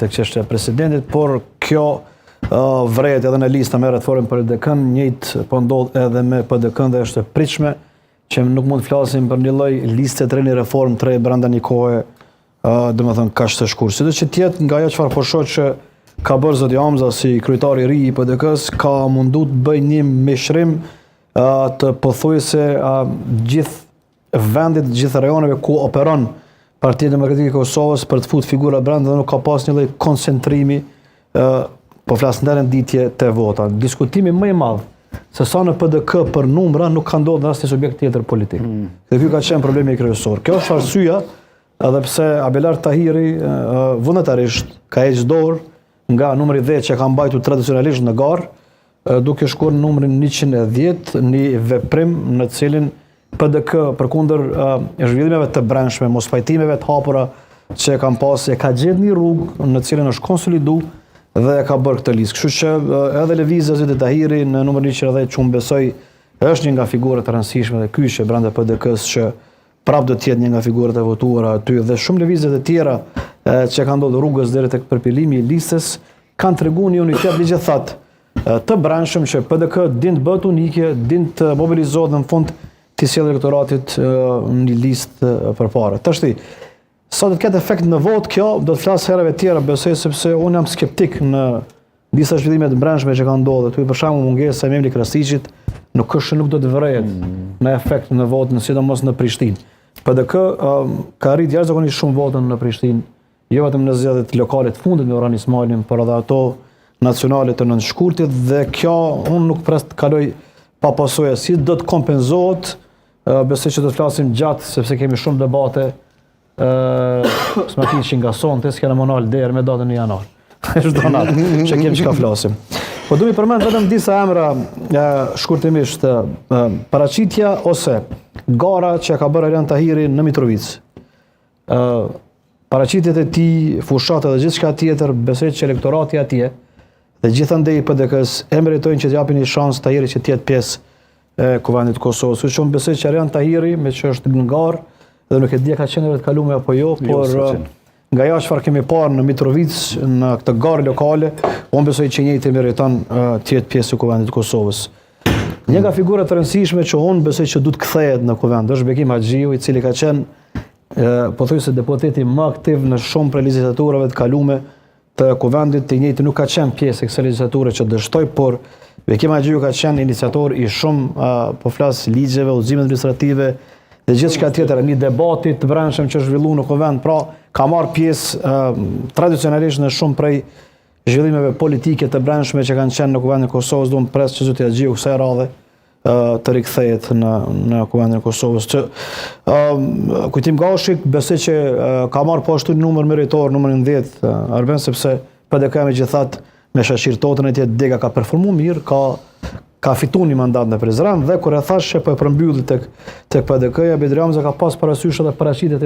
të çështja e presidentit, por kjo vret edhe në listë me reformën për PDK-n, njëjtë po ndodh edhe me PDK-n dhe është e pritshme që nuk mund të flasim për një lloj liste të re reformë të re brenda një kohe, domethënë kaq të shkurtë. Sido që tjetë nga ajo çfarë po shoh që ka bërë zoti Hamza si kryetari i ri i PDK-s, ka mundu të bëjë një mishrim të pothuajse gjithë vendit, gjithë rajoneve ku operon Partia Demokratike e Kosovës për të futur figura brenda dhe nuk ka pas një lloj koncentrimi, po flas në renditje të vota. Diskutimi më i madh se sa në PDK për numra nuk ka ndodhur në asnjë subjekt tjetër politik. Dhe ky ka qenë problemi kryesor. Kjo është arsyeja edhe pse Abelar Tahiri vullnetarisht ka heqë dorë nga numri 10 që ka mbajtur tradicionalisht në garë, duke shkuar në numrin 110, një veprim në cilin PDK përkundër zhvillimeve të brendshme, mospajtimeve të hapura që kanë pas, e ka gjetur një rrugë në cilën është konsolidu dhe e ka bërë këtë listë. Kështu që edhe lëvizja e zotit Tahiri në numrin 110 që unë besoj është një nga figurat e rëndësishme dhe kyçe brenda PDK-s që prapë do të jetë një nga figurat e votuara aty dhe shumë lëvizje të tjera që kanë ndodhur rrugës deri tek përpilimi i listës kanë treguar një unitet megjithatë të brendshëm që PDK din të bëhet unike, din të mobilizohet në fund të sjellë elektoratit një listë përpara. Tashti, sa do të ketë efekt në votë kjo, do të flas herëve tjera, besoj sepse unë jam skeptik në disa zhvillime të brendshme që kanë ndodhur. Për shembull, mungesa e Memli Krasiçit nuk do të vërehet në efekt në votë, sidomos në Prishtinë. PDK ka rrit jashtëzakonisht shumë votën në Prishtinë, jo vetëm në zgjedhjet lokale të fundit me Orhan Ismailin, por edhe ato nacionale të nëntëshkurtit, dhe kjo unë nuk pres të kaloj pa pasojë. Si do të kompenzohet, besoj që do të flasim gjatë, sepse kemi shumë debate, s'ma që nga sonte, s'kena monal derë me datën e janar. Çdo natë që kemi çka flasim. Po du mi përmend vetëm disa emra shkurtimisht, paraqitja ose gara që ka bërë Abelar Tahiri në Mitrovicë. Paraqitjet e tij, fushatat dhe gjithçka tjetër, besoj që elektorati atje dhe gjithandej PDK-s e meritojnë që t'japin një shans Tahiri që të jetë pjesë e Kuvendit të Kosovës. Kështu që unë besoj që Abelar Tahiri, me që është në garë dhe nuk e di ka qenë të kaluar apo jo, por nga ajo çfarë kemi parë në Mitrovicë, në këtë garë lokale, unë besoj që njëjtë meriton të jetë pjesë e Kuvendit të Kosovës. Një nga figurat të rëndësishme që unë besoj që duhet kthehet në Kuvend është Bekim Haxhiu, i cili ka qenë pothuajse deputeti më aktiv në shumë prej legjislaturave të kaluara të Kuvendit. I njëjti nuk ka qenë pjesë e kësaj legjislature që dështoj, por Bekim Haxhiu ka qenë iniciator i shumë po flas ligjeve, udhëzime administrative dhe gjithçka tjetër, një debati të brendshëm që zhvilluar në Kuvend. Pra, ka marrë pjesë tradicionalisht në shumë prej zhvillimeve politike të brendshme që kanë qenë në Kuvendin e Kosovës. Do të pres që zoti Haxhiu kësaj radhe të rikthehet në Kuvendin e Kosovës. Kujtim Gashi, besoj që ka marrë po ashtu një numër meritor, numrin 10, Arben, sepse PDK megjithatë me Shashir Totën e tjetë Dega ka performuar mirë, ka fituar një mandat në Prizren dhe kur e thash që po e përmbylli tek PDK-ja, Bedri Hamza ka pas parasysh edhe paraqitjet e